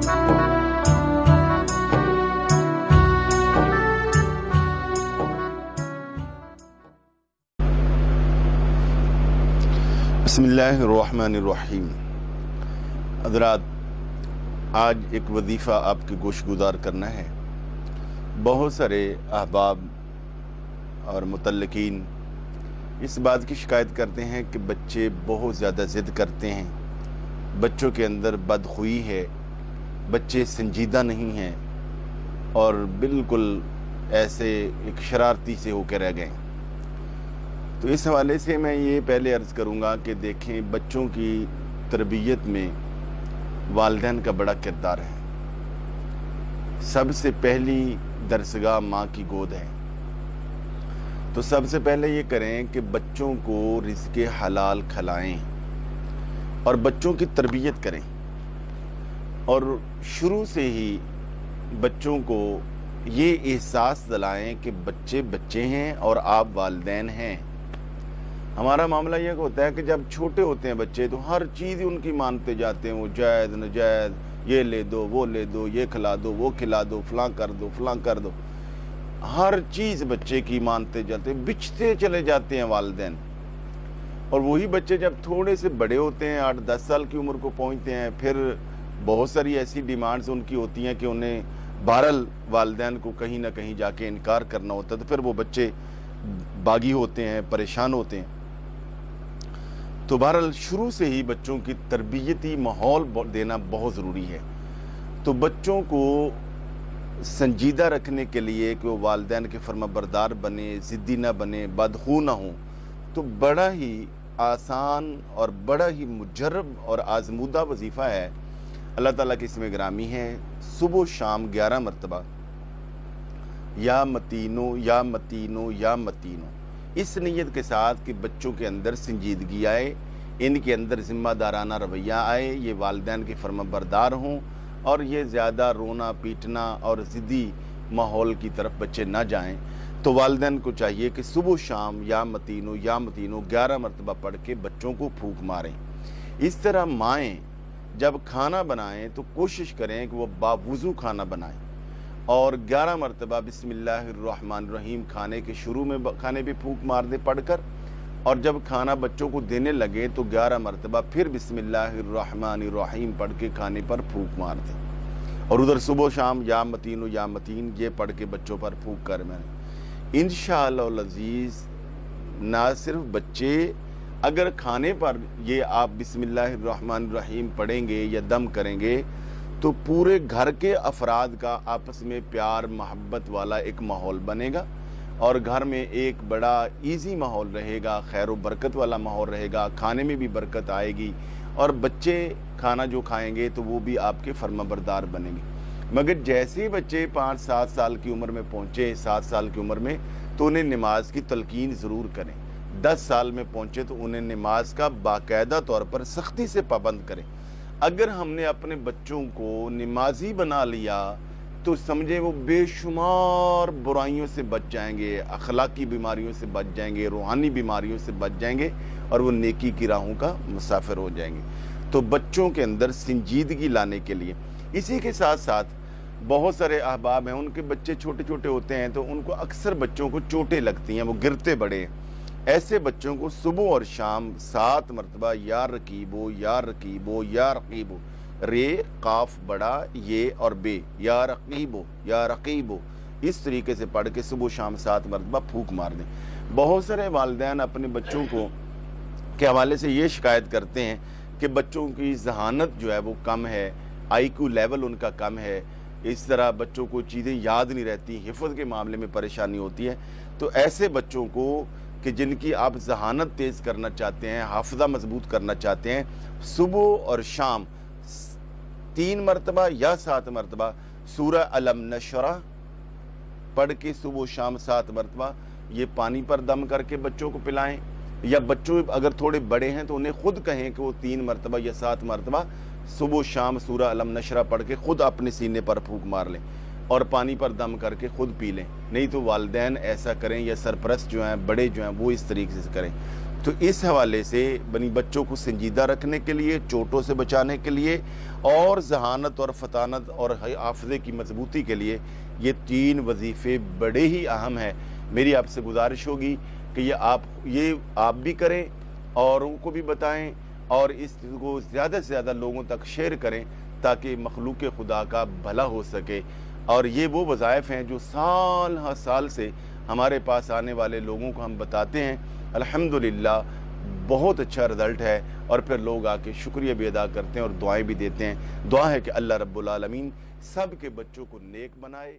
बिस्मिल्लाहिर्रहमानिर्रहीम। हज़रात, आज एक वजीफ़ा आपके गोश गुजार करना है। बहुत सारे अहबाब और मुतल्लिकीन इस बात की शिकायत करते हैं कि बच्चे बहुत ज़्यादा ज़िद करते हैं, बच्चों के अंदर बदखुई है, बच्चे संजीदा नहीं हैं और बिल्कुल ऐसे एक शरारती से होकर रह गए। तो इस हवाले से मैं ये पहले अर्ज़ करूँगा कि देखें, बच्चों की तरबियत में वालिदैन का बड़ा किरदार है। सबसे पहली दरसगाह माँ की गोद है। तो सबसे पहले ये करें कि बच्चों को रिज़्क़े हलाल खिलाएं और बच्चों की तरबियत करें, और शुरू से ही बच्चों को ये एहसास दिलाएं कि बच्चे बच्चे हैं और आप वालिदैन हैं। हमारा मामला यह होता है कि जब छोटे होते हैं बच्चे तो हर चीज़ ही उनकी मानते जाते हैं। वो जायज़ नजायज़, ये ले दो, वो ले दो, ये खिला दो, वो खिला दो, फलां कर दो, फलां कर दो, हर चीज़ बच्चे की मानते जाते हैं, बिछते चले जाते हैं वालिदैन। और वही बच्चे जब थोड़े से बड़े होते हैं, 8-10 साल की उम्र को पहुँचते हैं, फिर बहुत सारी ऐसी डिमांड्स उनकी होती हैं कि उन्हें बहरहाल वालिदैन को कहीं ना कहीं जाके इनकार करना होता है। तो फिर वो बच्चे बागी होते हैं, परेशान होते हैं। तो बहरहाल शुरू से ही बच्चों की तरबियती माहौल देना बहुत ज़रूरी है। तो बच्चों को संजीदा रखने के लिए कि वो वालिदैन के फर्माबरदार बने, ज़िद्दी ना बने, बदखू ना हो, तो बड़ा ही आसान और बड़ा ही मुजर्रब और आज़मूदा वजीफ़ा है। अल्लाह ताला के इसमें गिरामी है, सुबह शाम 11 मरतबा या मतीनो या मतीनो या मतीनो, इस नीयत के साथ कि बच्चों के अंदर संजीदगी आए, इनके अंदर ज़िम्मेदाराना रवैया आए, ये वालिदैन के फर्माबरदार हों और ये ज़्यादा रोना पीटना और ज़िद्दी माहौल की तरफ बच्चे ना जाएं। तो वालिदैन को चाहिए कि सुबह शाम या मतीनो 11 मरतबा पढ़ के बच्चों को फूंक मारें। इस तरह माएँ जब खाना बनाएं तो कोशिश करें कि वो बावुज़ू खाना बनाएं और 11 मरतबा बिस्मिल्लाहिर्रहमानिर्रहीम खाने के शुरू में खाने पे फूंक मार दे पढ़कर, और जब खाना बच्चों को देने लगे तो 11 मरतबा फिर बिस्मिल्लाहिर्रहमानिर्रहीम पढ़ के खाने पर फूंक मार दे, और उधर सुबह शाम या मतीनो या मतीन ये पढ़ के बच्चों पर फूंक कर मैंने इंशाअल्लाह अज़ीज़, ना सिर्फ बच्चे, अगर खाने पर ये आप बिस्मिल्लाहिर्रहमानिर्रहीम पढ़ेंगे या दम करेंगे तो पूरे घर के अफराद का आपस में प्यार मोहब्बत वाला एक माहौल बनेगा और घर में एक बड़ा इजी माहौल रहेगा, खैर व बरकत वाला माहौल रहेगा, खाने में भी बरकत आएगी और बच्चे खाना जो खाएंगे तो वो भी आपके फर्माबरदार बनेंगे। मगर जैसे ही बच्चे 5-7 साल की उम्र में पहुँचे, 7 साल की उम्र में, तो उन्हें नमाज की तलकीन ज़रूर करें। 10 साल में पहुँचे तो उन्हें नमाज का बाकायदा तौर पर सख्ती से पाबंद करें। अगर हमने अपने बच्चों को नमाजी बना लिया तो समझे वो बेशुमार बुराइयों से बच जाएंगे, अखलाकी बीमारियों से बच जाएंगे, रूहानी बीमारियों से बच जाएंगे और वो नेकी की राहों का मुसाफिर हो जाएंगे। तो बच्चों के अंदर संजीदगी लाने के लिए, इसी के साथ साथ बहुत सारे अहबाब हैं, उनके बच्चे छोटे छोटे होते हैं तो उनको अक्सर बच्चों को चोटें लगती हैं, वो गिरते बड़े हैं। ऐसे बच्चों को सुबह और शाम 7 मरतबा या रकीबो या रकीबो या रकीबो, रे काफ बड़ा ये और बे, या रकीबो या रकीबो, इस तरीके से पढ़ के सुबह शाम 7 मरतबा फूंक मार दें। बहुत सारे वालिदैन अपने बच्चों को के हवाले से ये शिकायत करते हैं कि बच्चों की जहानत जो है वो कम है, IQ लेवल उनका कम है, इस तरह बच्चों को चीज़ें याद नहीं रहती, हिफ्ज़ के मामले में परेशानी होती है। तो ऐसे बच्चों को कि जिनकी आप जहानत तेज़ करना चाहते हैं, हाफ़िज़ा मजबूत करना चाहते हैं, सुबह और शाम 3 मरतबा या 7 मरतबा सूरह अलम नशरह पढ़ के सुबह शाम 7 मरतबा ये पानी पर दम करके बच्चों को पिलाएं, या बच्चों अगर थोड़े बड़े हैं तो उन्हें खुद कहें कि वो 3 मरतबा या 7 मरतबा सुबह शाम सूरह अलम नशरह पढ़ के खुद अपने सीने पर फूंक मार लें और पानी पर दम करके खुद पी लें। नहीं तो वालिदैन ऐसा करें या सरपरस्त जो हैं, बड़े जो हैं, वो इस तरीके से करें। तो इस हवाले से बनी बच्चों को संजीदा रखने के लिए, चोटों से बचाने के लिए और ज़हानत और फतानत और हाफ़िज़े की मजबूती के लिए ये 3 वजीफ़े बड़े ही अहम हैं। मेरी आपसे गुजारिश होगी कि ये आप भी करें, औरों को भी बताएं और इसको ज़्यादा से ज़्यादा लोगों तक शेयर करें ताकि मखलूक खुदा का भला हो सके। और ये वो वज़ाइफ़ हैं जो साल हर साल से हमारे पास आने वाले लोगों को हम बताते हैं, अल्हम्दुलिल्लाह बहुत अच्छा रिज़ल्ट है, और फिर लोग आके शुक्रिया भी अदा करते हैं और दुआएं भी देते हैं। दुआ है कि अल्लाह रब्बुल आलमीन सब के बच्चों को नेक बनाए।